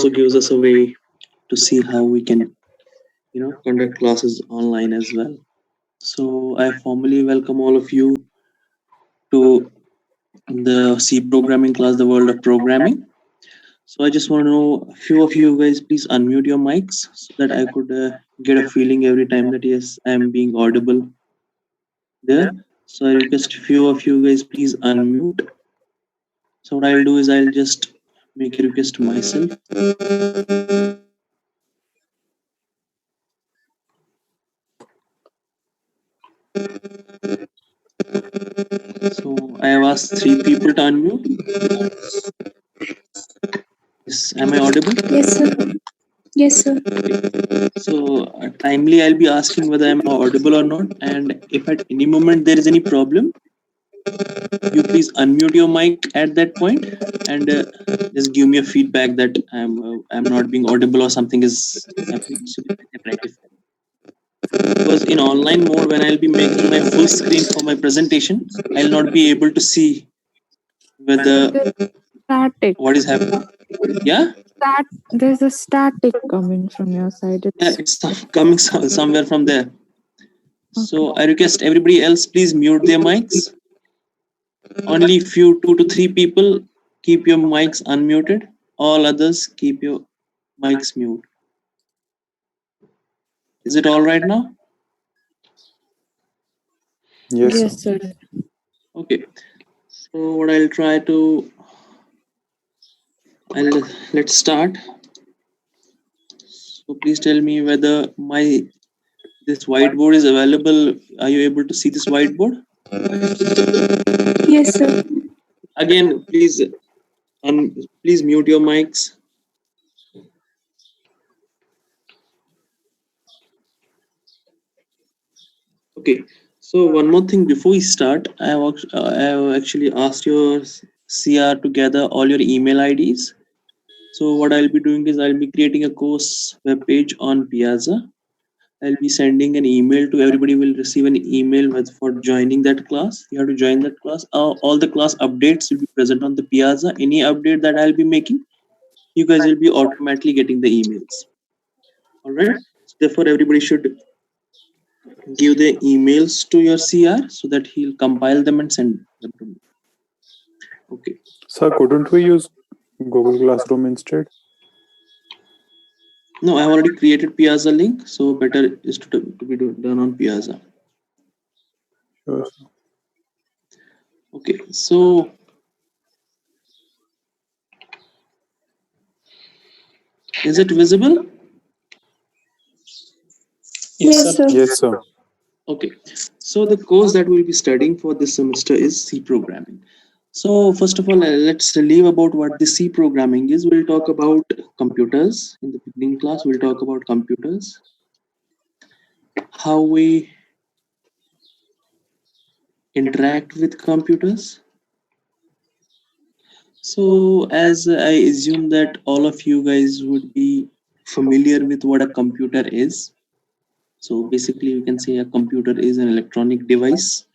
also gives us a way to see how we can, conduct classes online as well. So I formally welcome all of you to the C programming class, the world of programming. So I just want to know a few of you guys, please unmute your mics so that I could get a feeling every time that yes, I'm being audible there. So I request a few of you guys, please unmute. So what I'll do is I'll just make a request to myself. So I have asked 3 people to unmute. Yes, am I audible? Yes, sir. Yes, sir. So timely I'll be asking whether I'm audible or not, and if at any moment there is any problem, you please unmute your mic at that point and just give me a feedback that I'm not being audible or something is happening, so that I can rectify. Because in online mode, when I'll be making my full screen for my presentation, I'll not be able to see whether Static. what is happening. Yeah, There's a static coming from your side. it's coming somewhere from there. So I request everybody else, please mute their mics. Only few 2 to 3 people keep your mics unmuted. All others keep your mics mute. Is it all right now? Yes, sir. Okay. So what I'll try to let's start. So please tell me whether this whiteboard is available. Are you able to see this whiteboard? Yes, sir. Again, please please mute your mics. Okay. So one more thing before we start, I have actually asked your CR to gather all your email IDs. So what I'll be doing is I'll be creating a course web page on Piazza. I'll be sending an email to everybody. Will receive an email for joining that class. You have to join that class. All the class updates will be present on the Piazza. Any update that I'll be making, you guys will be automatically getting the emails. All right. Therefore, everybody should give the emails to your CR so that he'll compile them and send them to me. Okay. Sir, couldn't we use Google Classroom instead? No, I have already created Piazza link, so better is to be done on Piazza. Sure, sir. Okay, so is it visible? Yes, sir. Yes, sir. Okay, so the course that we'll be studying for this semester is C programming. So first of all, let's leave about what the C programming is. We'll talk about computers in the beginning class. We'll talk about computers, how we interact with computers. So as I assume that all of you guys would be familiar with what a computer is. So basically you can say a computer is an electronic device.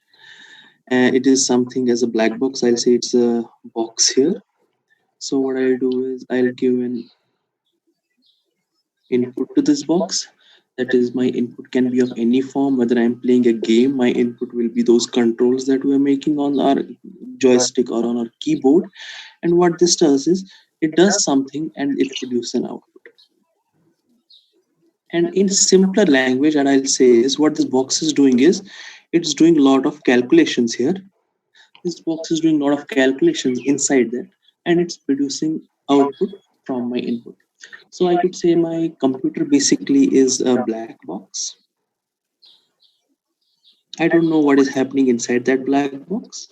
It is something as a black box. I'll say it's a box here. So what I'll do is I'll give an input to this box. That is, my input can be of any form. Whether I'm playing a game, my input will be those controls that we're making on our joystick or on our keyboard. And what this does is it does something and it produces an output. And in simpler language, and I'll say is what this box is doing is it's doing a lot of calculations here. This box is doing a lot of calculations inside that, and it's producing output from my input. So I could say my computer basically is a black box. I don't know what is happening inside that black box.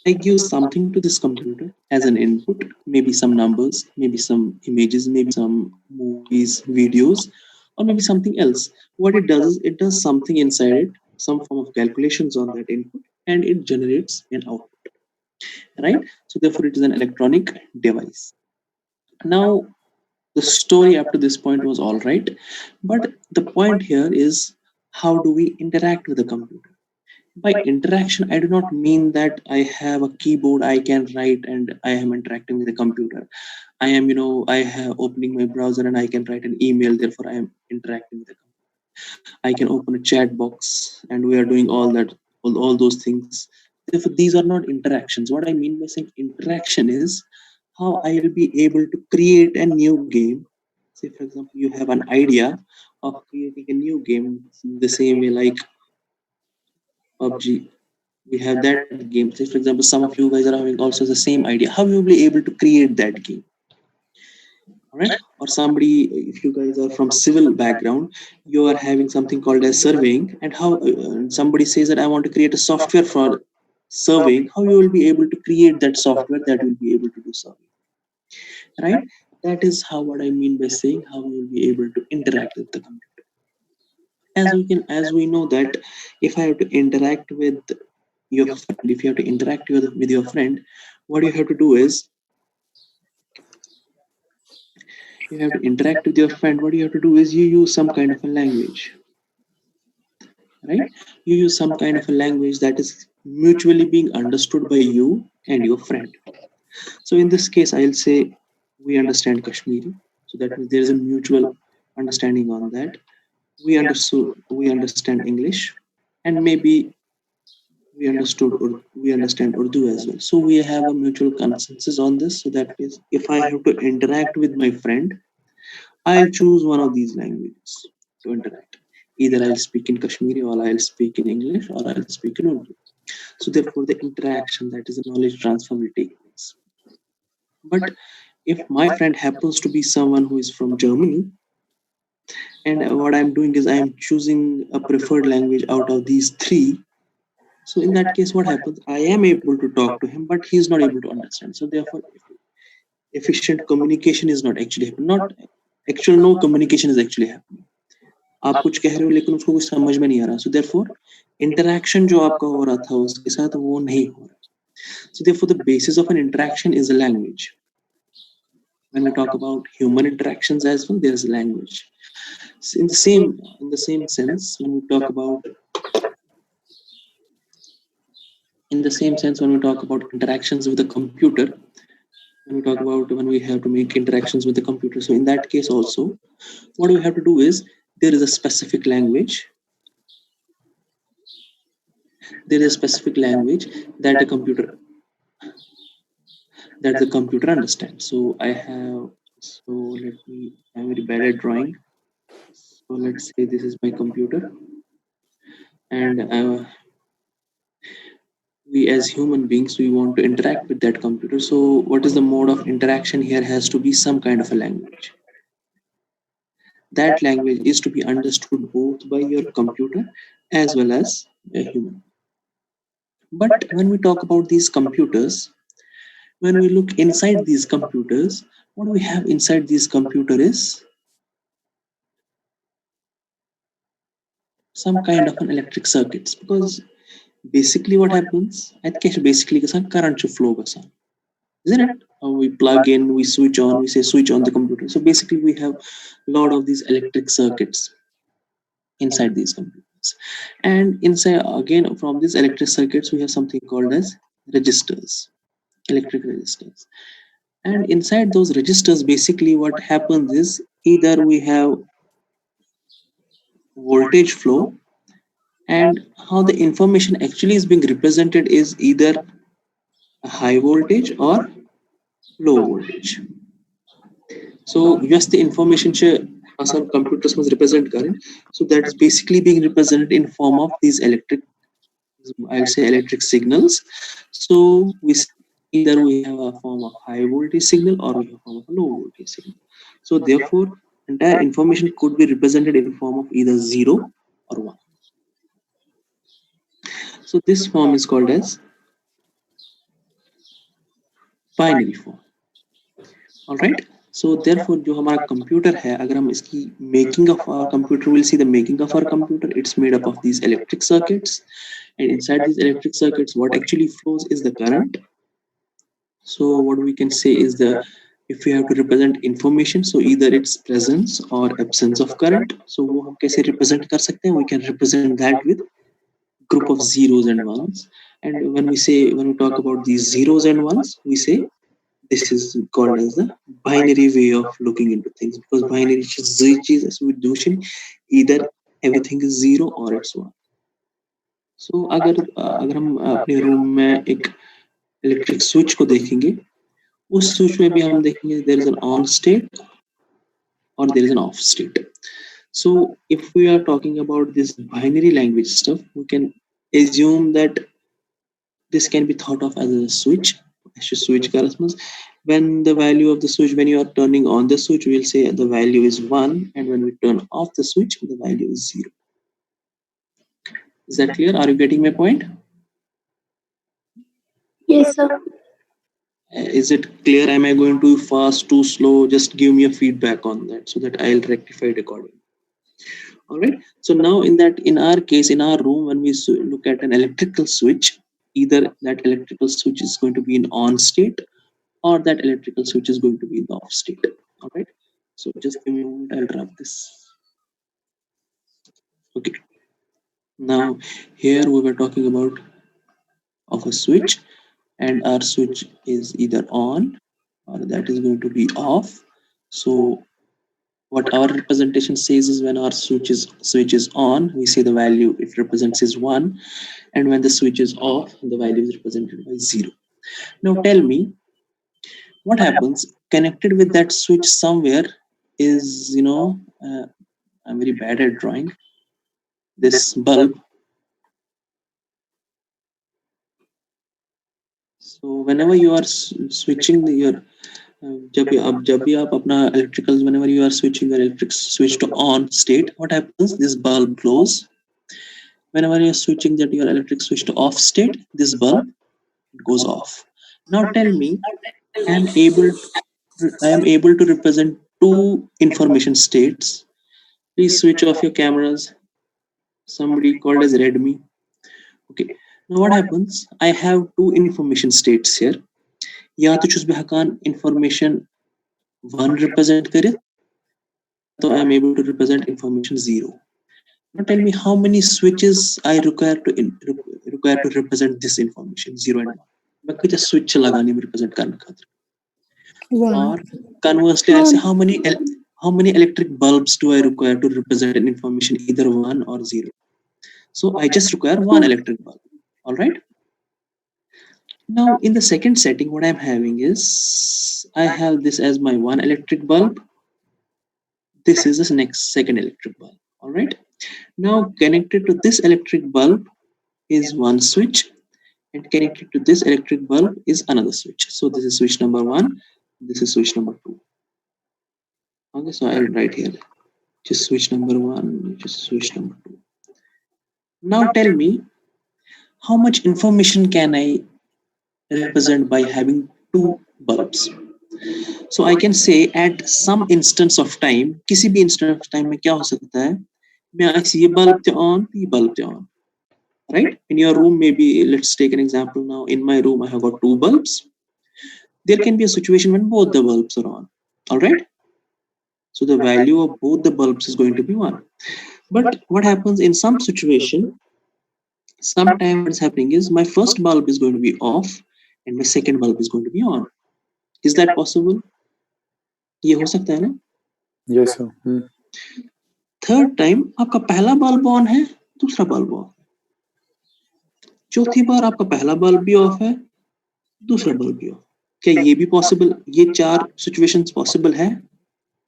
I give something to this computer as an input, maybe some numbers, maybe some images, maybe some movies, videos, or maybe something else. What it does is it does something inside it, some form of calculations on that input, and it generates an output. Right? So therefore it is an electronic device. Now the story up to this point was all right, but the point here is how do we interact with the computer? By interaction, I do not mean that I have a keyboard, I can write and I am interacting with the computer. I am, I have opening my browser and I can write an email, therefore I am interacting with the computer. I can open a chat box and we are doing all that, all those things. Therefore, these are not interactions. What I mean by saying interaction is how I will be able to create a new game. Say, for example, you have an idea of creating a new game in the same way like PUBG. We have that game. Say, for example, some of you guys are having also the same idea. How you will be able to create that game? All right. Or somebody, if you guys are from civil background, you are having something called as surveying, and how somebody says that I want to create a software for surveying. How you will be able to create that software that will be able to do surveying, right? That is how what I mean by saying how you will be able to interact with the computer. As we know that if I have to interact with your friend, if you have to interact with your friend, what you have to do is you have to interact with your friend. What you have to do is you use some kind of a language, right? You use some kind of a language that is mutually being understood by you and your friend. So in this case, I'll say we understand Kashmiri. So that means there is a mutual understanding on that. We understand English, and maybe we understand Urdu as well. So we have a mutual consensus on this. So that means if I have to interact with my friend, I'll choose one of these languages to interact. Either I'll speak in Kashmiri, or I'll speak in English, or I'll speak in Urdu. So therefore, the interaction, that is the knowledge transfer, will take place. But if my friend happens to be someone who is from Germany, and what I'm doing is I'm choosing a preferred language out of these three. So in that case, what happens? I am able to talk to him, but he is not able to understand. So therefore, efficient communication is not actually happening. Not actual, no communication is actually happening. आप कुछ कह रहे हो लेकिन उसको कुछ समझ में नहीं आ रहा. So therefore, interaction जो आपका हो रहा था उसके साथ वो नहीं हो रहा. So therefore, the basis of an interaction is a language. When we talk about human interactions as well, there is a language. So in the same sense, when we talk about interactions with the computer, when we have to make interactions with the computer, so in that case also, what we have to do is there is a specific language. There is a specific language that the computer understands. So I'm very bad at drawing. So let's say this is my computer, and we as human beings, we want to interact with that computer. So what is the mode of interaction here? Has to be some kind of a language. That language is to be understood both by your computer as well as a human. But when we talk about these computers, when we look inside these computers, what we have inside these computer is some kind of an electric circuits, because basically what happens at cache basically current flow isn't it? We plug in, we switch on, we say switch on the computer. So basically we have a lot of these electric circuits inside these computers, and inside again from these electric circuits we have something called as registers, electric registers. And inside those registers, basically what happens is either we have voltage flow, and how the information actually is being represented is either a high voltage or low voltage. So yes, the information some computers must represent current. So that is basically being represented in form of these I'll say electric signals. So we either we have a form of high voltage signal or we have a form of low voltage signal. So therefore, entire information could be represented in form of either 0 or 1. So this form is called as binary form. All right. So therefore, जो हमारा computer है, अगर हम इसकी making of our computer, we'll see the making of our computer. It's made up of these electric circuits, and inside these electric circuits, what actually flows is the current. So what we can say is if we have to represent information, so either its presence or absence of current. So वो हम कैसे represent कर सकते हैं? We can represent that with group of zeros and ones. And when we talk about these zeros and ones, we say this is called as the binary way of looking into things, because binary चीज with दूसरी either everything is zero or it's one. So अगर हम अपने room में एक electric switch को देखेंगे, उस स्विच में भी हम देखेंगे there is an on state or there is an off state. So if we are talking about this binary language stuff, we can assume that this can be thought of as a switch. When the value of the switch, when you are turning on the switch, we'll say the value is 1, and when we turn off the switch, the value is 0. Is that clear? Are you getting my point? Yes, sir. Is it clear? Am I going too fast, too slow? Just give me a feedback on that so that I'll rectify it accordingly. All right. So now in our case, in our room, when we look at an electrical switch, either that electrical switch is going to be in on state or that electrical switch is going to be in the off state. All right. So just give me a moment. I'll drop this. Okay. Now here we were talking about of a switch, and our switch is either on or that is going to be off. So what our representation says is when our switch is on, we say the value it represents is 1, and when the switch is off, the value is represented by 0. Now tell me, what happens connected with that switch somewhere is, I'm very bad at drawing this bulb. So whenever you are switching your जब भी आप अपना electricals, whenever you are switching your electric switch to on state, what happens? This bulb glows. Whenever you are switching your electric switch to off state, this bulb goes off. Now tell me, I am able to represent two information states. Please switch off your cameras. Somebody called as Redmi. Okay. Now what happens? I have two information states here. या तो चुस बहकान information 1 represent करे, so I am able to represent information 0. Now tell me how many switches I require to represent this information 0 and 1. मैं कितने switch लगाने में represent करने खातिर. Or conversely, I'll say how many electric bulbs do I require to represent an information either 1 or 0. So I just require 1 electric bulb. All right. Now in the second setting, what I'm having is I have this as my 1 electric bulb. This is the next second electric bulb. All right. Now connected to this electric bulb is one switch, and connected to this electric bulb is another switch. So this is switch number 1. This is switch number 2. Okay, so I'll write here just switch number 1, just switch number 2. Now tell me, how much information can I represent by having two bulbs? So I can say at some instance of time, किसी भी instance of time में क्या हो सकता है, मैं ऐसे ये bulb थे on, ये bulb थे on, right? In your room, maybe let's take an example now. In my room, I have got two bulbs. There can be a situation when both the bulbs are on. All right. So the value of both the bulbs is going to be 1. But what happens in some situation, sometimes what's happening is my first bulb is going to be off and my second bulb is going to be on. Is that possible? ये हो सकता है ना? Yes, sir. Third time आपका पहला bulb on है, दूसरा bulb off. चौथी बार आपका पहला bulb भी off है, दूसरा bulb भी off. क्या ये भी possible? ये 4 situations possible है?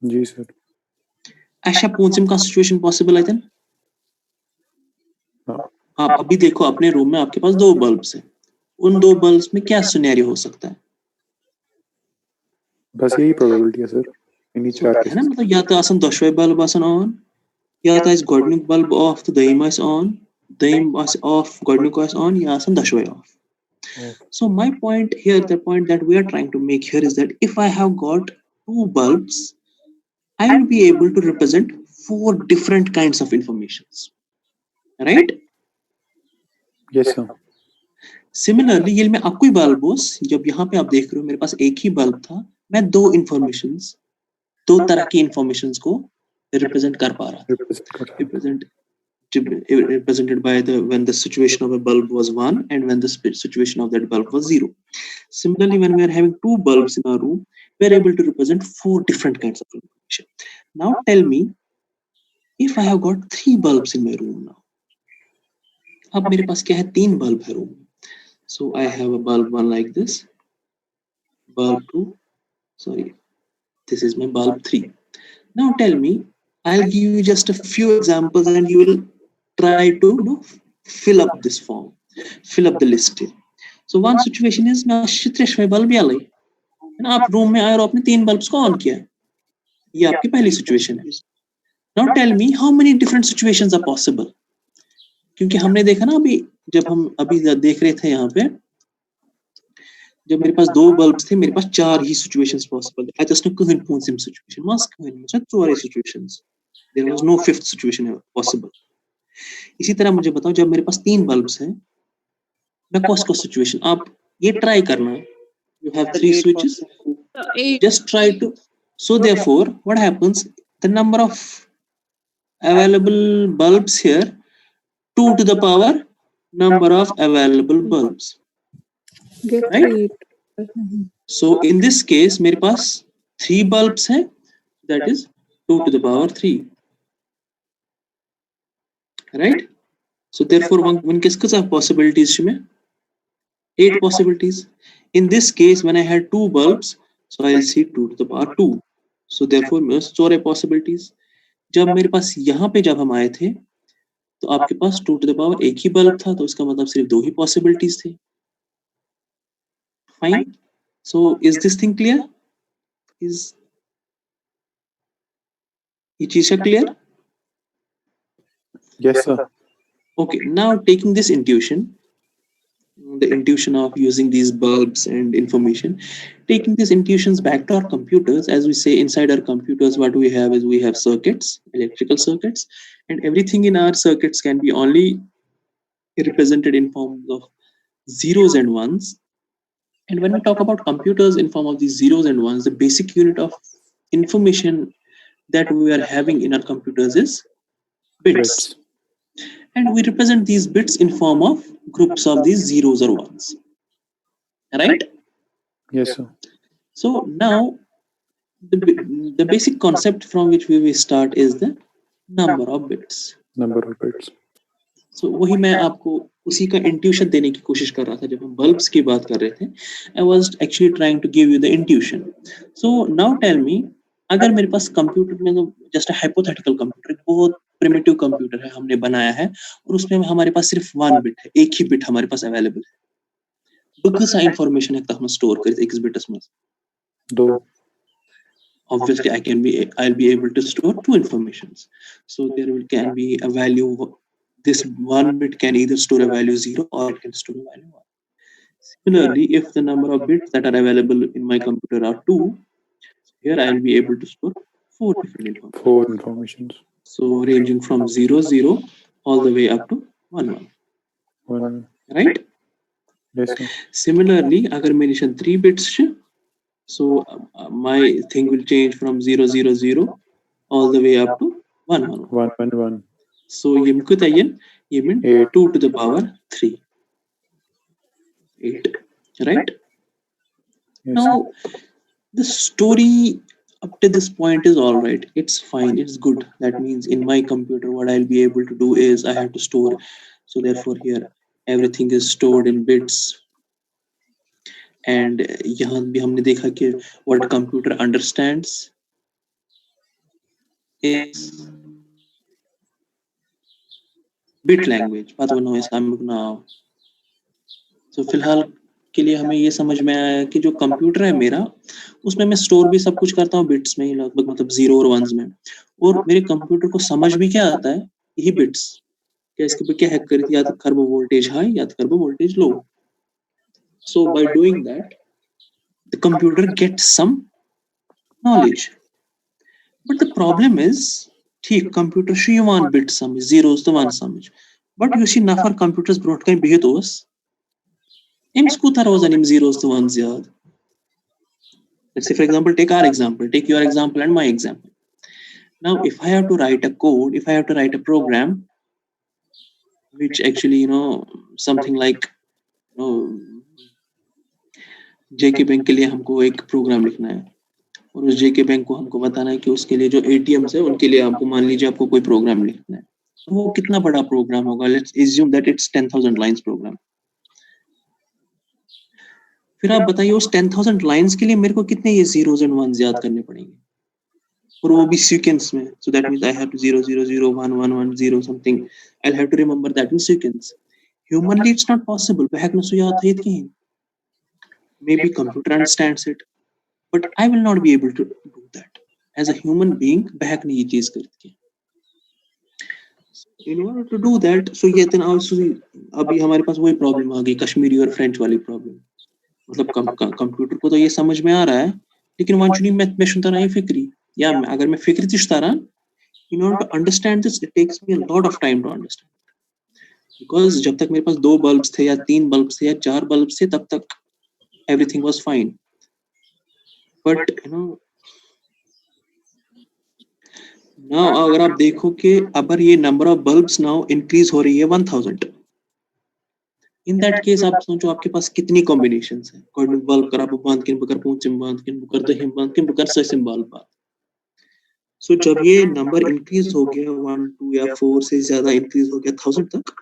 जी सर. ऐसा पूंछम का situation possible है then? आप अभी देखो अपने रूम में आपके पास 2 bulbs हैं. उन 2 bulbs में क्या scenario हो सकता है? बस यही probability है सर. इन्हीं 4 है ना, मतलब या तो आसन 10वें bulb आसन on, या तो इस गोल्डनिक bulb off तो दहीम is on, दहीम off गोल्डनिक is on, या आसन 10वें off. So my point here, the point that we are trying to make here is that if I have got 2 bulbs, I will be able to represent 4 different kinds of informations, right? Yes sir. Similarly, ये मैं आपको ही bulb boss, जब यहाँ पे आप देख रहे हो मेरे पास एक ही bulb था, मैं 2 informations, 2 तरह की informations को represent कर पा रहा था. Represent represented by when the situation of a bulb was 1 and when the situation of that bulb was 0. Similarly, when we are having 2 bulbs in our room, we are able to represent 4 different kinds of information. Now tell me, if I have got 3 bulbs in my room now, अब मेरे पास क्या है, 3 bulb है room. So I have a bulb 1 like this, bulb 2, sorry, this is my bulb 3. Now tell me, I'll give you just a few examples and you will try to fill up this form, fill up the list here. So one situation is मैं शित्रेश में bulb Yale है ना, आप room में आए और आपने 3 bulbs को ऑन किया, ये आपकी पहली सिचुएशन है. Now tell me how many different situations are possible. क्योंकि हमने देखा ना अभी, जब हम अभी देख रहे थे यहाँ पे, जब मेरे पास 2 बल्ब्स थे, मेरे पास 4 ही सिचुएशंस पॉसिबल थे. आज उसने कहीं पूंछिम सिचुएशन मास कहीं में 4 situations, there was no fifth situation possible. इसी तरह मुझे बताओ, जब मेरे पास 3 बल्ब्स हैं, मैं कौन सी सिचुएशन, आप ये ट्राई करना, you have 3 switches, just try to, so therefore what happens, the number of available bulbs here, 2 to the power number of available bulbs, right? So in this case मेरे पास 3 bulbs हैं, that is 2 to the power 3, right? So therefore one किसके साथ possibilities में 8 possibilities. In this case when I had 2 bulbs, so I'll see 2 to the power 2, so therefore मेरे 4 possibilities. जब मेरे पास यहाँ पे जब हम आए थे, तो आपके पास 2 to the power 1 he bulb था, तो इसका मतलब सिर्फ 2 ही possibilities थे. Fine. So is this thing clear? Is ये चीज़ clear? Yes, sir. Okay, now taking this intuition, the intuition of using these bulbs and information, taking these intuitions back to our computers, as we say, inside our computers what we have is we have circuits, electrical circuits, and everything in our circuits can be only represented in forms of zeros and ones. And when we talk about computers in form of these zeros and ones, the basic unit of information that we are having in our computers is bits. And we represent these bits in form of groups of these zeros or ones, right? Yes, sir. So now the basic concept from which we will start is the number of bits. Number of bits. So वही मैं आपको उसी का intuition देने की कोशिश कर रहा था जब हम bulbs की बात कर रहे थे. I was actually trying to give you the intuition. So now tell me, अगर मेरे पास कंप्यूटर में, just a hypothetical computer, बहुत primitive computer है, हमने बनाया है और उसमें हमारे पास सिर्फ 1 bit है, एक ही bit हमारे पास available है. बकसा information है हम store करते एक bit में. 2. Obviously I'll be able to store 2 informations. So there can be a value, this 1 bit can either store a value 0 or it can store a value 1. Similarly, if the number of bits that are available in my computer are 2, here I'll be able to store 4 different information. 4 informations. So ranging from 0 0 all the way up to 1 1. 1. Right? Yes, sir. Similarly, agar मैं निशान 3 bits है, so my thing will change from 0 0 0 all the way up to 1 1 1 1 1. So ये मुझे ये mean 2 to the power 3. 8, right? Yes, Now the story up to this point is all right. It's fine. It's good. That means in my computer, what I'll be able to do is I have to store. So therefore here everything is stored in bits. And यहाँ भी हमने देखा कि what computer understands is bit language. बात वो ना Islamic ना. So फिलहाल के लिए हमें ये समझ में आया कि जो कंप्यूटर है मेरा, उसमें मैं स्टोर भी सब कुछ करता हूँ बिट्स में ही, लगभग मतलब 0 और 1s में, और मेरे कंप्यूटर को समझ भी क्या आता है, यही बिट्स. क्या इसके ऊपर क्या हैक कर दिया, या तो कर वो वोल्टेज हाई या तो कर वो voltage low. So by doing that the computer gets some knowledge. But the problem is, ठीक कंप्यूटर she one bit समझ, zeros तो 1 समझ, but you see नफर computers brought कहीं बिहेत होस इम्स कुछ रोज़ अनिम zeros तो 1s याद. Let's say for example, take our example, take your example and my example. Now if I have to write a code, if I have to write a program which actually something like JK bank के लिए हमको एक programme लिखना है और उस जेके bank को हमको बताना है कि उसके लिए जो एटीएम्स है उनके लिए आपको मान लीजिए आपको कोई प्रोग्राम लिखना है, तो वो कितना बड़ा प्रोग्राम होगा? Let's assume that it's 10,000 lines program. फिर आप बताइए उस 10,000 लाइंस के लिए मेरे को कितने ये जीरोस एंड वंस याद करने पड़ेंगे, और वो भी सीक्वेंस में। So that means I have to 0 0 0 1 1 1 0 something, I have to remember that in sequence. Humanly it's not possible, बहक न सुयात है कहीं। Maybe computer understands it, but I will not be able to do that as a human being। बहक नहीं ये चीज करती है। In order to do that, so ये then also अभी हमारे पास वही प्रॉब्लम आ गई, कश्मीरी और फ्रेंच वाली प्रॉब्लम। मतलब कंप्यूटर को तो ये समझ में आ रहा है, लेकिन वांचुनी मैं सुनता रहा फिक्री, या अगर मैं फिक्री चिश्ता रहा, in order to understand this it takes me a lot of time to understand, because जब तक मेरे पास 2 बल्ब्स थे या 3 बल्ब्स थे या 4 बल्ब्स थे तब तक everything was fine, but now अगर आप देखो कि अगर ये number of bulbs now increase हो रही है 1000, इन दैट केस आप सोचो आपके पास कितनी कॉम्बिनेशंस हैं। कोई बल्ब कर आप बांध के बकर पूंचम बांध के बकर दहिम बांध के बकर ससिम बल्ब बांध। सो जब ये नंबर इंक्रीज हो गया 1 2 या 4 से ज्यादा इंक्रीज हो गया 1000 तक,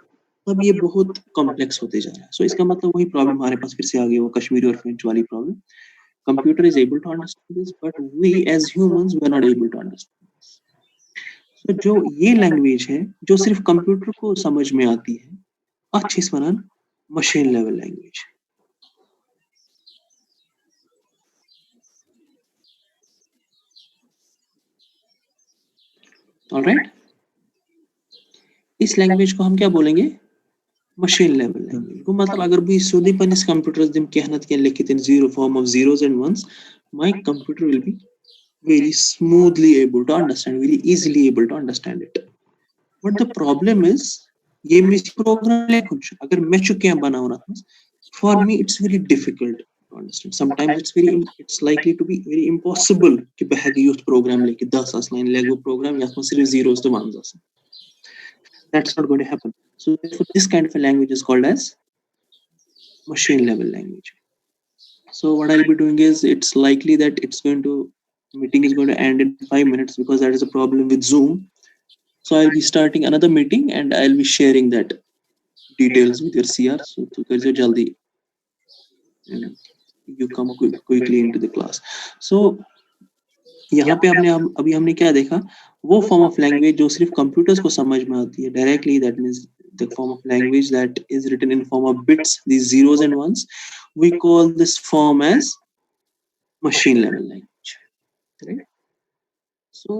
तब ये बहुत कॉम्प्लेक्स होते जा रहा है। सो इसका मतलब वही प्रॉब्लम हमारे पास फिर से आ गई, वो कश्मीरी और फ्रेंच वाली problem. Computer is able to understand this, but we as humans we are not able to understand this. तो जो ये लैंग्वेज है जो सिर्फ कंप्यूटर को समझ में आती है, अच्छी वनान मशीन लेवल लैंग्वेज। ऑलराइट, इस लैंग्वेज को हम क्या बोलेंगे? Machine level language. को मतलब अगर भी सोदी पनिस कंप्यूटर्स दिम कहनत के लिखित in zero form of zeros and ones, my computer will be very smoothly able to understand, very easily able to understand it. But the problem is ये miss programme ले कुछ अगर मैं चुके हैं बनाओ ना, for me it's very difficult to understand. Sometimes it's likely to be very impossible कि बहग यूथ प्रोग्राम लेके 10 लाइन लेगो प्रोग्राम या सिर्फ zeros तो ones आसन। That's not going to happen. So therefore this kind of a language is called as machine level language. So what I'll be doing is, it's likely that meeting is going to end in 5 minutes because that is a problem with Zoom. So I'll be starting another meeting and I'll be sharing that details with your CR. So to कर जो जल्दी you come quickly into the class. So यहाँ पे अभी हमने क्या देखा, वो फॉर्म ऑफ लैंग्वेज जो सिर्फ कंप्यूटर्स को समझ में आती है directly, that means the form of language that is written in form of bits, these zeros and ones, we call this form as machine level language, right? So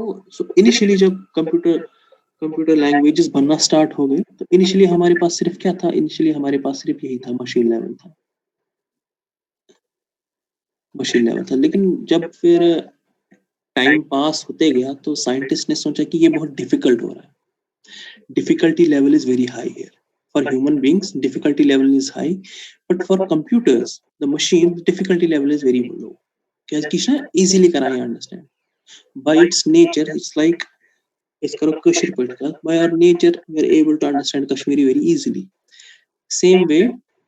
initially जब computer languages बनना start हो गए, तो initially हमारे पास सिर्फ क्या था? Initially हमारे पास सिर्फ यही था, मशीन लेवल था, मशीन लेवल था। लेकिन जब फिर टाइम पास होते गया तो साइंटिस्ट ने सोचा कि ये बहुत डिफिकल्ट हो रहा है, difficulty level is very high here. For human beings, difficulty level is high, but for computers, the machine, the difficulty level is very low. Because easily can I understand. By its nature, it's like by our nature, we are able to understand Kashmiri very easily. Same way,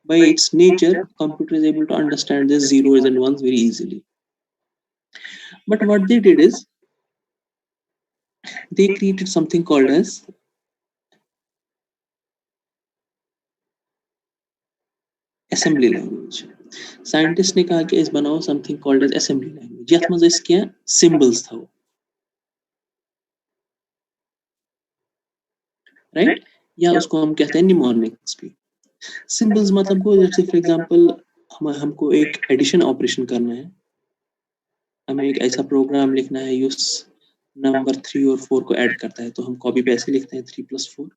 by its nature, computer is able to understand the zeros and ones very easily. But what they did is, they created something called as assembly language. Scientist ने कहा कि इस बनाओ something called as assembly language. यथ मज इसके symbols था, right? या उसको हम कहते हैं निमोनिक्स भी। सिंबल्स मतलब को, जैसे फॉर एग्जांपल हमको एक एडिशन ऑपरेशन करना है, हमें एक ऐसा प्रोग्राम लिखना है यूज नंबर 3 और 4 को ऐड करता है, तो हम कॉपी पे ऐसे लिखते हैं 3 + 4।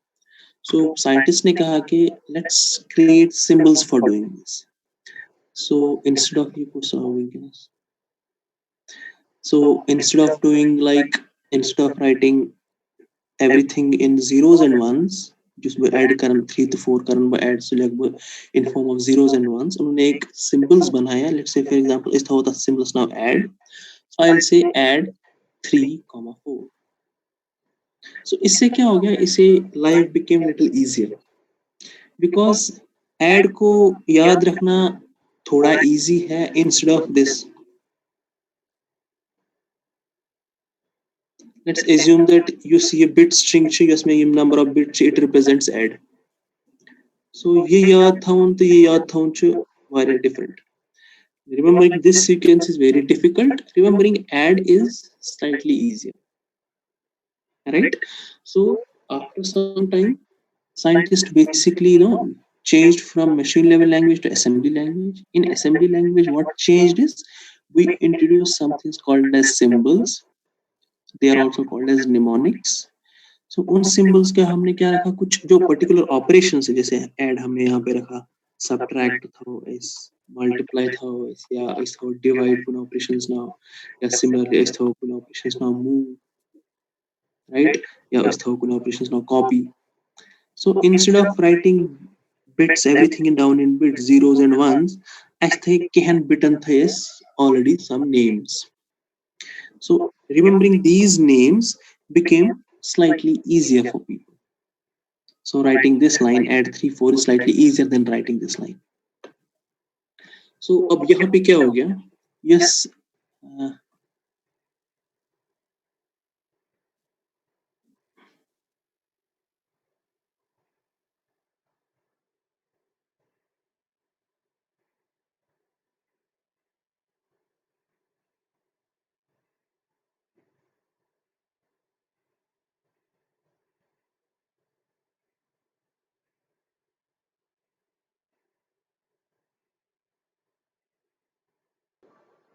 सो साइंटिस्ट ने कहा कि let's create symbols for doing this. So instead of you solving, so instead of doing like, instead of writing everything in zeros and ones, just by add Karan 3 to 4 Karan by add select in form of zeros and ones, उन्होंने एक symbols बनाया। Let's say for example इस होता symbols now add, so I'll say add 3, 4। So इससे क्या हो गया? इससे life became little easier, because add को याद रखना थोड़ा इजी है instead of this. Let's assume that you see a bit string tree जिसमें ये number of bits it represents add. So ये याद थाउन तो ये याद थाउन च वारिया different. Remembering this sequence is very difficult. Remembering add is slightly easier. Right? So after some time, scientists basically changed from machine level language to assembly language. In assembly language, what changed is we introduced something called as symbols. They are also called as mnemonics. So उन symbols के हमने क्या रखा, कुछ जो particular operations है, जैसे add हमने यहाँ पे रखा, subtract था, इस multiply था, या इस था divide कुछ operations ना, या similarly इस था कुछ operations ना move, right? या इस था कुछ operations ना copy. So instead of writing bits everything in down in bits, zeros and ones, as they can bitten is already some names. So remembering these names became slightly easier for people. So writing this line add 3 4 is slightly easier than writing this line. So अब यहाँ पे क्या हो गया? Yes.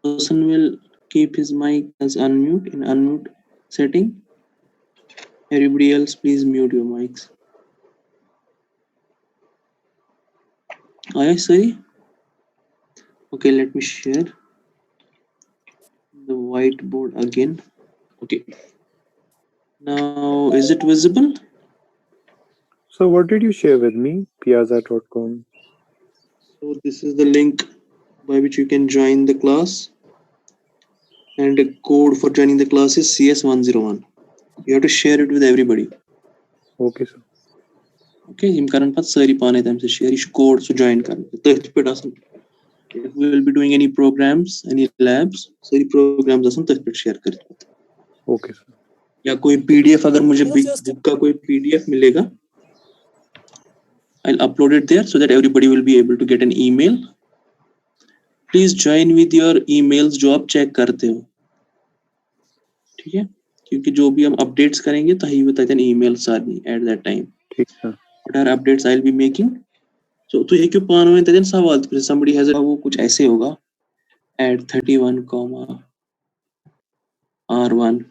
Person will keep his mic as unmute in unmute setting. Everybody else, please mute your mics. Sorry. Okay, let me share the whiteboard again. Okay. Now, is it visible? So what did you share with me? Piazza.com. So this is the link by which you can join the class. And the code for joining the class is CS101. You have to share it with everybody. Okay, sir. Okay, im karan pat sari pane time se share ish code so join karan. If we will be doing any programs, any labs, sari programs asan tach share kar. Okay, sir. या कोई PDF अगर मुझे book का कोई PDF मिलेगा, I'll upload it there so that everybody will be able to get an email. Please join with your emails जो आप check करते हो, ठीक है? क्योंकि जो भी हम updates करेंगे तो ही बताते हैं emails are at that time. ठीक है. What are updates I'll be making? So तो ये क्यों पान हुए तजन सवाल तो somebody has वो कुछ ऐसे होगा add 31, R1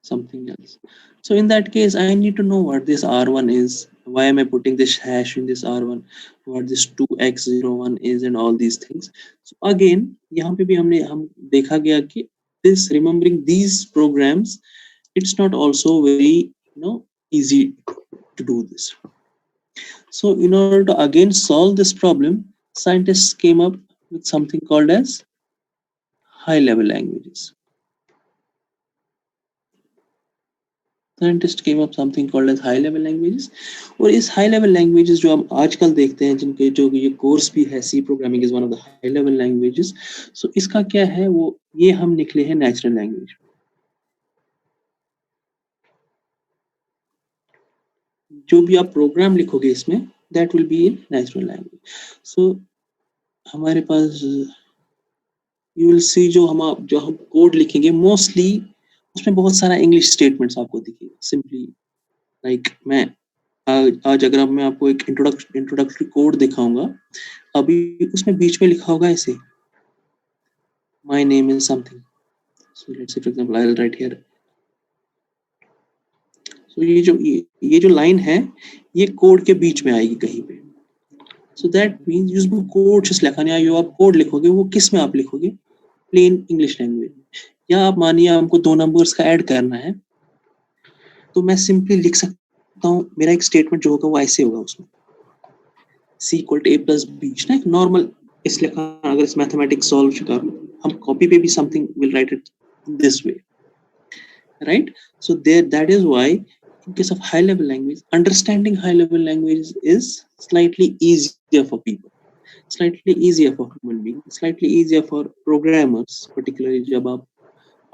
something else. So in that case, I need to know what this R1 is. Why am I putting this hash in this R1? What this 2x01 is and all these things. So again, यहाँ पे भी हम देखा गया कि this remembering these programs, it's not also very easy to do this. So in order to again solve this problem, scientists came up with something called as high-level languages. Scientists came up something called as high level languages. और इस high level languages जो हम आजकल देखते हैं जिनके जो ये कोर्स भी है, C programming is one of the high level languages. So इसका क्या है वो ये हम निकले हैं natural language. जो भी आप प्रोग्राम लिखोगे इसमें that will be in natural language. So हमारे पास you will see जो हम कोड लिखेंगे mostly उसमें बहुत सारा इंग्लिश स्टेटमेंट्स आपको दिखेगा. Simply like मैं आज अगर मैं आपको एक इंट्रोडक्टरी कोड दिखाऊंगा, अभी उसमें बीच में लिखा होगा ऐसे my name is something. So let's say for example I'll write here. So ये जो लाइन है ये कोड के बीच में आएगी कहीं पे. So that means जिसको कोड जिस लिखा नहीं आया आप कोड लिखोगे वो किस में आप लिखोगे? Plain English language. या आप मानिए हमको 2 नंबर्स का ऐड करना है तो मैं सिंपली लिख सकता हूँ मेरा एक स्टेटमेंट जो होगा वो ऐसे होगा उसमें C equal to A plus B ना एक नॉर्मल इसलिए अगर इस मैथमेटिक्स सॉल्व कर हम कॉपी पे भी something will write it this way, right? So there that is why in case of high level language, understanding high level language is slightly easier for people, slightly easier for human beings, slightly easier for programmers, particularly जब आप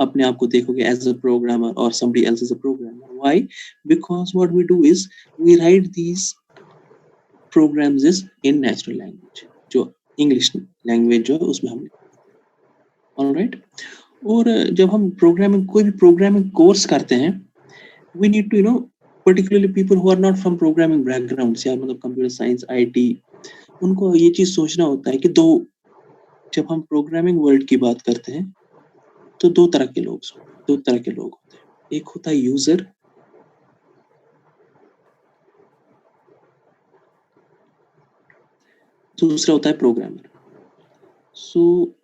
अपने आप को देखोगे as a programmer or somebody else is a programmer. Why? Because what we do is we write these programs is in natural language, जो English language जो है उसमें हम alright. और जब हम प्रोग्रामिंग कोई भी प्रोग्रामिंग कोर्स करते हैं, we need to particularly people who are not from programming backgrounds या मतलब कंप्यूटर साइंस IT, उनको ये चीज सोचना होता है कि जब हम प्रोग्रामिंग वर्ल्ड की बात करते हैं तो दो तरह के लोग होते हैं. एक होता है यूजर, दूसरा होता है प्रोग्रामर. सो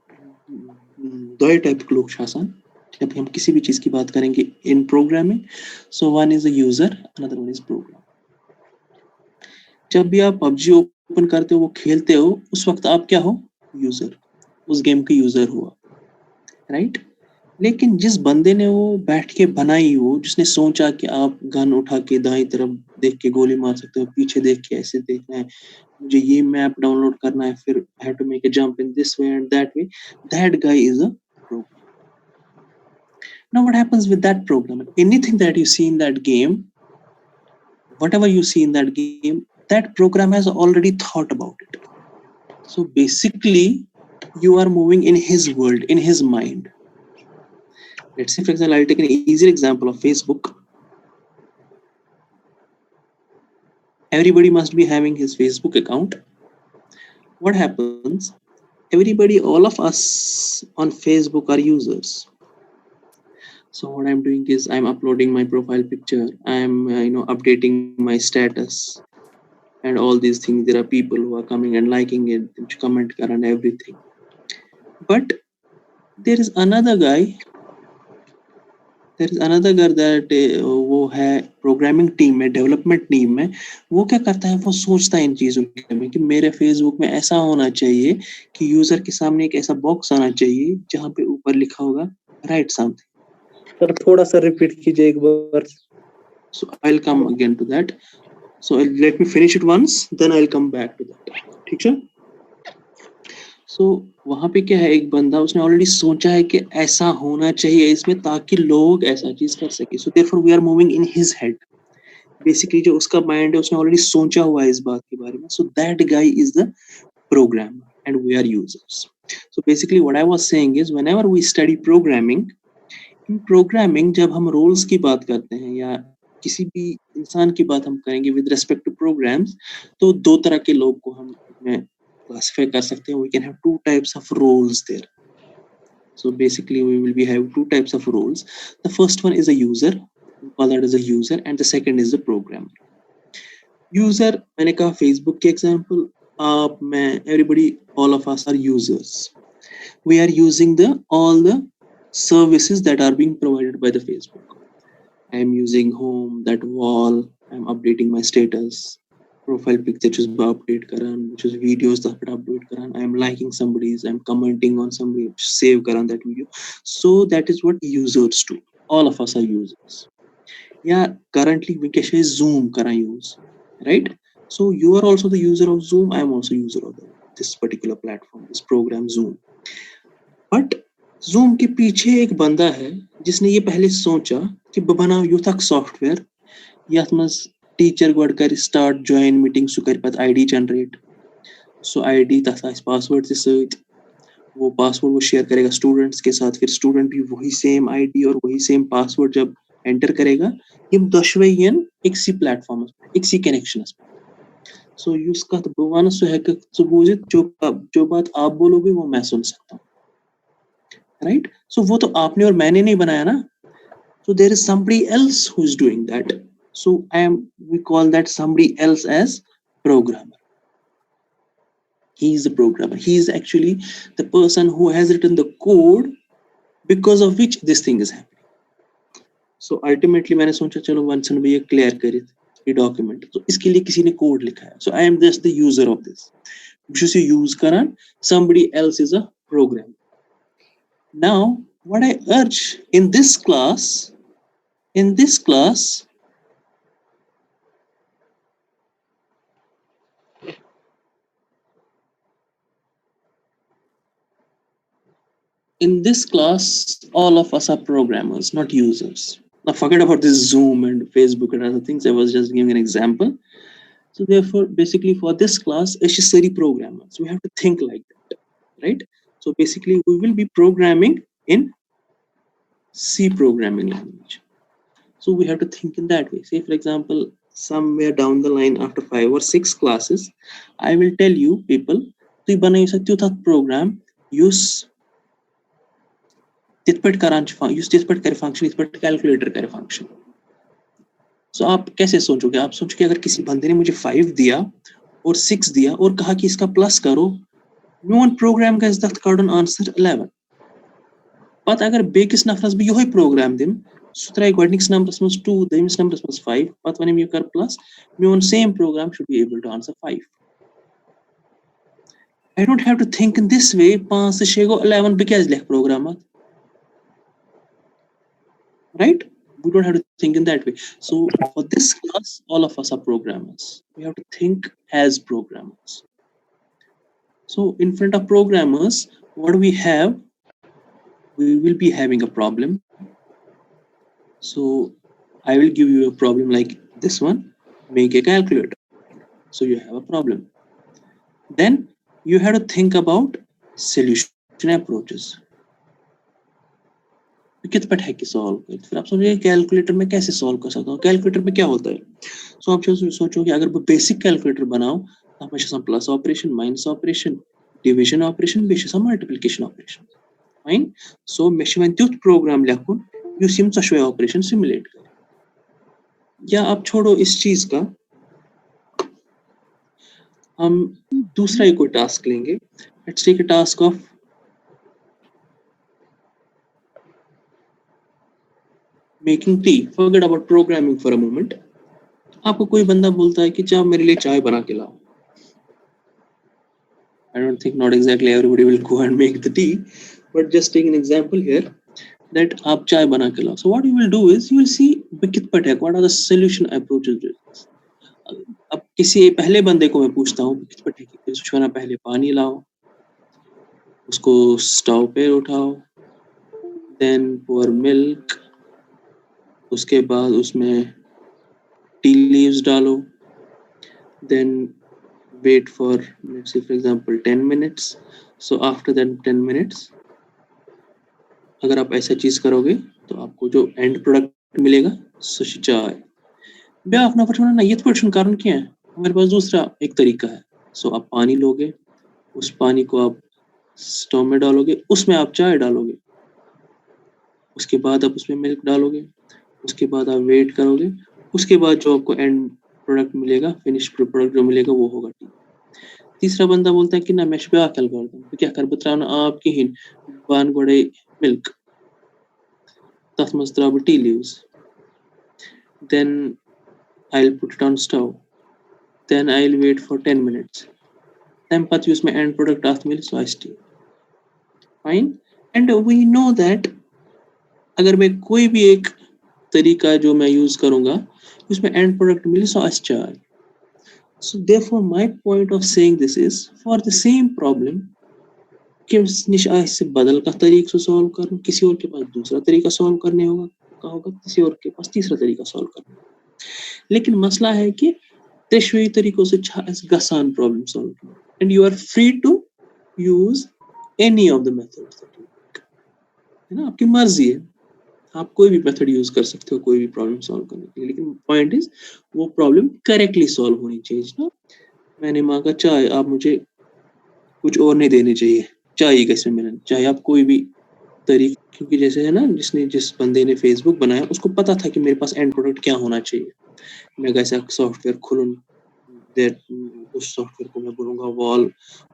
दो टाइप के लोग शासन जब हम किसी भी चीज की बात करेंगे इन programming. So one is a user, another one is programmer. जब भी आप PUBG ओपन करते हो, वो खेलते हो, उस वक्त आप क्या हो? यूजर, उस गेम के यूजर हुआ, राइट. लेकिन जिस बंदे ने वो बैठ के बनाई, वो जिसने सोचा कि आप गन उठा के दाईं तरफ देख के गोली मार सकते हो, पीछे देख के ऐसे देखना है, मुझे ये मैप डाउनलोड करना है, फिर have to make a jump in this way and that way, that guy is a programmer. Now what happens with that programmer? Anything that you see in that game, whatever you see in that game, that program has already thought about it. So basically you are moving in his world, in his mind. Let's say, for example, I'll take an easier example of Facebook. Everybody must be having his Facebook account. What happens? Everybody, all of us on Facebook are users. So what I'm doing is I'm uploading my profile picture. I'm updating my status and all these things. There are people who are coming and liking it, comment and everything. But there is another guy that वो है programming team में, development team में. वो क्या करता है? वो सोचता है इन चीजों के बारे में कि मेरे फेसबुक में ऐसा होना चाहिए कि यूजर के सामने एक ऐसा बॉक्स आना चाहिए जहाँ पे ऊपर लिखा होगा राइट समथिंग. सर थोड़ा सा रिपीट कीजिए एक बार. So I'll come again to that. So let me finish it once, then I'll come back to that. ठीक है? So वहाँ पे क्या है, एक बंदा उसने ऑलरेडी सोचा है कि ऐसा होना चाहिए इसमें ताकि लोग ऐसा चीज कर सके. So therefore we are moving in his head. Basically जो उसका माइंड है उसने ऑलरेडी सोचा हुआ है इस बात के बारे में. So that guy is the programmer and we are users. So basically what I was saying is whenever we study programming, in programming जब हम रोल्स की बात करते हैं या किसी भी इंसान की बात हम करेंगे with respect to programs, तो दो तरह के लोग को हम classify कर सकते हैं. We can have two types of roles there. So basically we will be have two types of roles. The first one is a user, we call that as a user, and the second is the programmer. User मैंने कहा Facebook के example, आप मैं everybody, all of us are users. We are using all the services that are being provided by the Facebook. I am using home, that wall, I'm updating my status, profile picture which is update karan, which is videos that upload karan, I am liking somebody's, I'm commenting on somebody, save karan that video. So that is what users do. All of us are users. Yeah, currently we can say Zoom karan use, right? So you are also the user of Zoom, I am also user of this particular platform, this program Zoom. But Zoom के पीछे एक बंदा है जिसने ये पहले सोचा कि बनाओ यूथक सॉफ्टवेयर यथ मज टीचर गोड कर स्टार्ट जॉइन मीटिंग सु कर पत आईडी जनरेट. सो आईडी तथ आस पासवर्ड से सहित, वो पासवर्ड वो शेयर करेगा स्टूडेंट्स के साथ, फिर स्टूडेंट भी वही सेम आईडी और वही सेम पासवर्ड जब एंटर करेगा, ये दशवे यन इसी प्लेटफॉर्म इसी कनेक्शन. सो यूस कत बवान सो है सो बूझित जो बात आप बोलोगे वो मैं सुन सकता हूँ, राइट. सो वो तो आपने और मैंने नहीं बनाया ना. So there is somebody else who is doing that. So we call that somebody else as programmer. He is the programmer. He is actually the person who has written the code because of which this thing is happening. So ultimately मैंने सोचा चलो once and be clear करें ये document. So इसके लिए किसी ने code लिखा है. So I am just the user of this. जिसे use करा, somebody else is a programmer. Now what I urge in this class, in this class, all of us are programmers, not users. Now forget about this Zoom and Facebook and other things. I was just giving an example. So therefore, basically for this class, it's just study programmers. We have to think like that, right? So basically we will be programming in C programming language. So we have to think in that way. Say for example, somewhere down the line after 5 or 6 classes, I will tell you people, तो बना सकते हो program use तितपट करांच use तितपट करे function तितपट calculator करे function. So आप कैसे सोचोगे? आप सोचोगे अगर किसी बंदे ने मुझे 5 दिया और 6 दिया और कहा कि इसका प्लस करो, मेन प्रोग्राम का इज़्ज़त कार्डन आंसर 11. पता अगर बेकिस नफरस भी यही प्रोग्राम दिम सुतराई गोडनिक्स नंबरस मस 2 देमिस नंबरस मस 5 पता वने कर plus main same programme should be able to answer 5. I don't have to think in this way. 5 से 6 को 11 पे क्या लिख programme, right? We don't have to think in that way. So for this class, all of us are programmers. We have to think as programmers. So in front of programmers, what do we have? We will be having a problem. So I will give you a problem like this one, make a calculator. So you have a problem. Then you have to think about solution approaches. कितपट है कि solve कर, फिर आप सोचिए calculator में कैसे solve कर सकता हूँ, कैलकुलेटर में क्या होता है. सो आप सोचो कि अगर बेसिक कैलकुलेटर बनाओ आप में plus operation, minus operation, division operation, बेशे मल्टीप्लिकेशन ऑपरेशन. फाइन. सो में तुथ प्रोग्राम लिखुन युस यम चशवे ऑपरेशन सिमुलेट करे. या आप छोड़ो इस चीज का, हम दूसरा ही कोई टास्क लेंगे. Let's take a task of making tea. Forget about programming for a moment. आपको कोई बंदा बोलता है कि चाय मेरे लिए चाय बना के लाओ. I don't think not exactly everybody will go and make the tea, but just take an example here that आप चाय बना के लाओ. So what you will do is you will see कितपट है, what are the solution approaches. अब किसी पहले बंदे को मैं पूछता हूँ कितपट है कि सुशाना पहले पानी लाओ, उसको स्टोव पे उठाओ, then pour milk, उसके बाद उसमें टी लीव्स डालो, then wait for let's say for example 10 minutes. So after that 10 minutes अगर आप ऐसा चीज करोगे तो आपको जो एंड प्रोडक्ट मिलेगा सुशी चाय. ब्याह अपना पठना ना ये तो कारण क्या है, हमारे पास दूसरा एक तरीका है. सो आप पानी लोगे, उस पानी को आप स्टोव में डालोगे, उसमें आप चाय डालोगे, उसके बाद आप उसमें मिल्क डालोगे, उसके बाद आप वेट करोगे, उसके बाद जो आपको एंड प्रोडक्ट मिलेगा, फिनिश प्रोडक्ट जो मिलेगा वो होगा टी. तीसरा बंदा बोलता है कि ना मैं शुभ अकल कर दूं, तो क्या कर बताना आपकी हिन बान गोड़े मिल्क तथ मस त्राब tea leaves, then I'll put it on stove, then I'll wait for 10 minutes, then pat use my end product आथ मिल so iced tea. Fine. And we know that अगर मैं कोई भी एक तरीका जो मैं यूज करूंगा उसमें एंड प्रोडक्ट मिले so iced चाय. So therefore my point of saying this is for the same problem कि निशाय से बदल का तरीका से सॉल्व करूं, किसी और के पास दूसरा तरीका सॉल्व करने होगा, किसी और के पास तीसरा तरीका सॉल्व करना. लेकिन मसला है कि त्रिशवी तरीकों से गसान प्रॉब्लम सॉल्व करना, and you are free to use any of the methods, है ना, आपकी मर्जी है, आप कोई भी मेथड यूज कर सकते हो कोई भी प्रॉब्लम सॉल्व करने के लिए. लेकिन पॉइंट इज वो प्रॉब्लम करेक्टली सॉल्व होनी चाहिए ना. मैंने मांगा चाय, आप मुझे कुछ और नहीं देने चाहिए, चाय कैसे मिलना, चाहे आप कोई भी तरीका, क्योंकि जैसे है ना जिस बंदे ने फेसबुक बनाया उसको पता था कि मेरे पास एंड प्रोडक्ट क्या होना चाहिए. मैं कैसा सॉफ्टवेयर खोलूं, उस सॉफ्टवेयर को मैं बोलूँगा वॉल,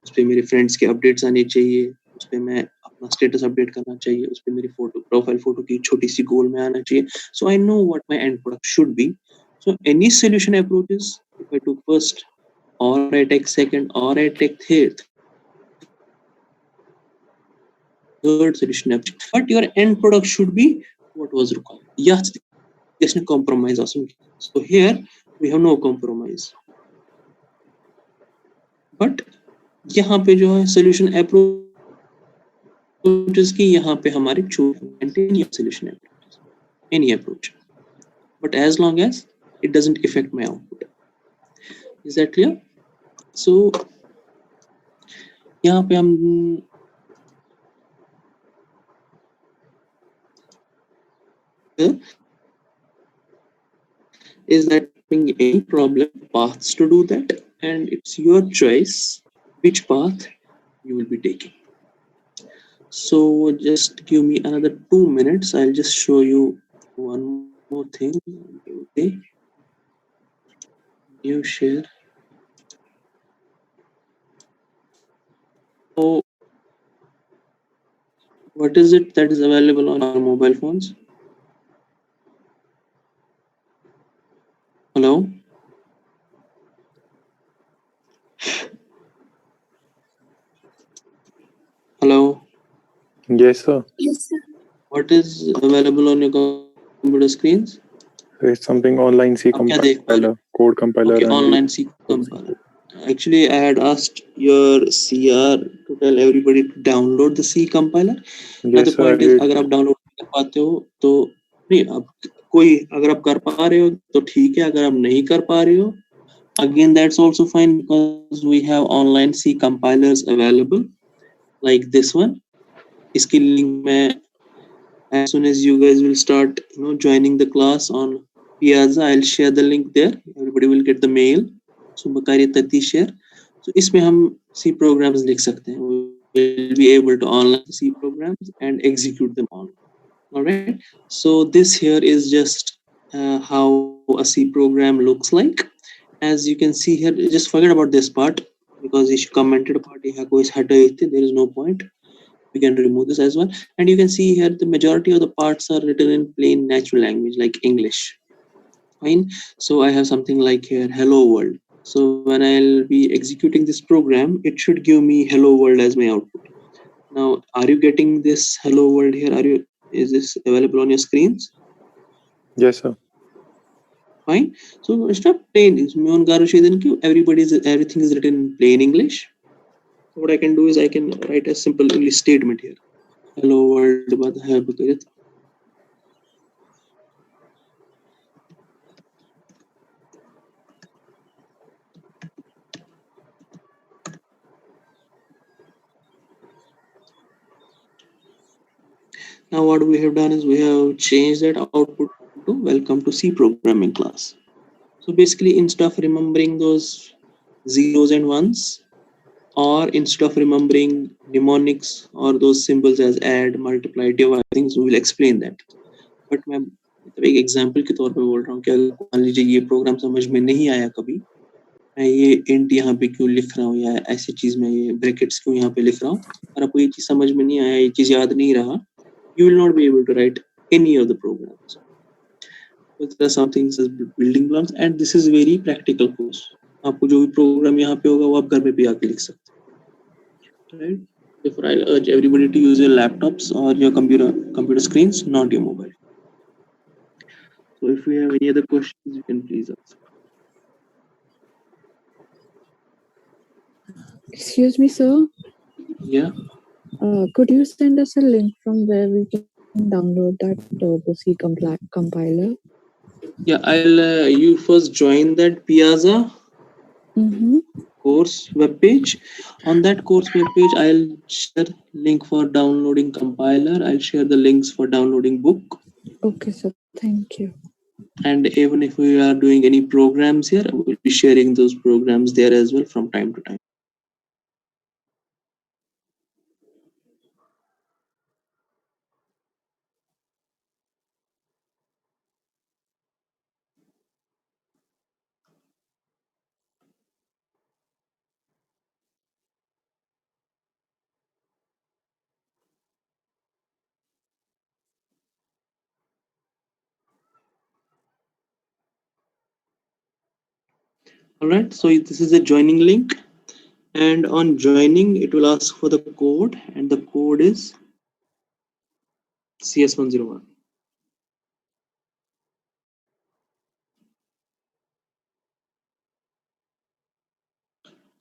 उस पर मेरे फ्रेंड्स के अपडेट्स आने चाहिए, उस पर मैं अपना स्टेटस अपडेट करना चाहिए, उस पर मेरी फोटो प्रोफाइल फोटो की छोटी सी गोल में आना चाहिए. So I know what my end product should be. So any solution approaches, if I to first और आई टेक सेकंड और I take third solution approach, but your end product should be what was required. Yes, there's no compromise also. So here we have no compromise. But यहाँ पे जो है solution approach approaches की यहाँ पे हमारे any solution approach, any approach, but as long as it doesn't affect my output. Is that clear? So यहाँ पे हम is that any problem paths to do that, and it's your choice which path you will be taking. So just give me another 2 minutes. I'll just show you one more thing. Okay. New share. So what is it that is available on our mobile phones? Hello? Hello? Yes, sir. What is available on your computer screens? It's something online C आप क्या देख पा रहे compiler, code compiler, Okay, and online C compiler. Actually, I had asked your CR to tell everybody to download the C compiler. Now yes, the sir, I point is, did. अगर आप download कर पाते हो तो नहीं, अब कोई अगर आप कर पा रहे हो तो ठीक है, अगर आप नहीं कर पा रहे हो, again that's also fine because we have online C compilers available like this one. इसकी link मैं as soon as you guys will start joining the class on Piazza, I'll share the link there. Everybody will get the mail. So Bakari Tati share. So इसमें हम C programs लिख सकते हैं. We will be able to online C programs and execute them on. All right. So this here is just how a C program looks like. As you can see here, just forget about this part because if you commented part, there is no point. We can remove this as well, and you can see here the majority of the parts are written in plain natural language like English. Fine. So I have something like here hello world. So when I'll be executing this program, it should give me hello world as my output. Now are you getting this hello world here? Is this available on your screens? Yes, sir. Fine. So instead of plain everything is written in plain English. So what I can do is I can write a simple English statement here. Hello world है Now what we have done is we have changed that output to welcome to C programming class. So basically instead of remembering those zeros and ones, or instead of remembering mnemonics or those symbols as add, multiply, divide, things we will explain that. But मैं एक example के तौर पे बोल रहा हूँ कि अगर मान लीजिए ये प्रोग्राम समझ में नहीं आया कभी, मैं ये इंट यहाँ पे क्यों लिख रहा हूँ या ऐसी चीज में ये ब्रैकेट्स क्यों यहाँ पे लिख रहा हूँ, और आपको ये चीज समझ में नहीं आया, ये चीज याद नहीं रहा, you will not be able to write any of the programs. So there are some things as building blocks, and this is very practical course. आपको जो भी program यहाँ पे होगा वो आप घर में भी आके लिख सकते हैं, right? Therefore, I'll urge everybody to use your laptops or your computer screens, not your mobile. So if you have any other questions, you can please ask. Excuse me, sir. Yeah. Could you send us a link from where we can download that the C compiler? Yeah, I'll you first join that Piazza course web page. On that course web page, I'll share link for downloading compiler. I'll share the links for downloading book. Okay, sir. Thank you. And even if we are doing any programs here, we'll be sharing those programs there as well from time to time. All right, so this is a joining link, and on joining it will ask for the code, and the code is CS101.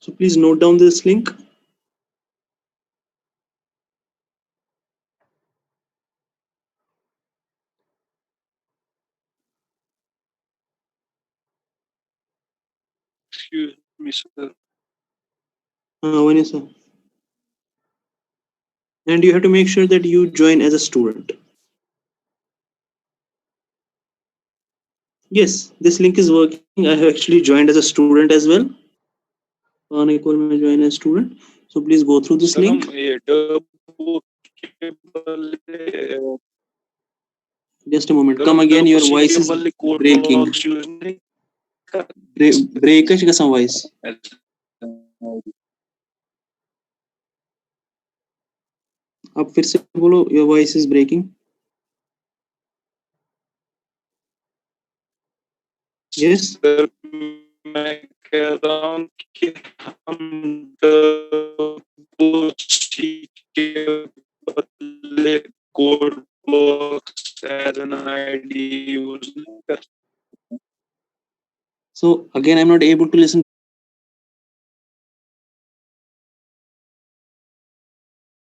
So please note down this link. Excuse me, sir. Vanessa. And you have to make sure that you join as a student. Yes, this link is working. I have actually joined as a student as well. मैं join as student. So please go through this Sir, link. हम ये double Just a moment. Come again. Your voice is breaking. Break का some voice. आप फिर से बोलो. Your voice is breaking. Yes. Sir, मैं कह रहा हूँ कि हम double के बदले code box as an ID use नहीं कर. So again, I'm not able to listen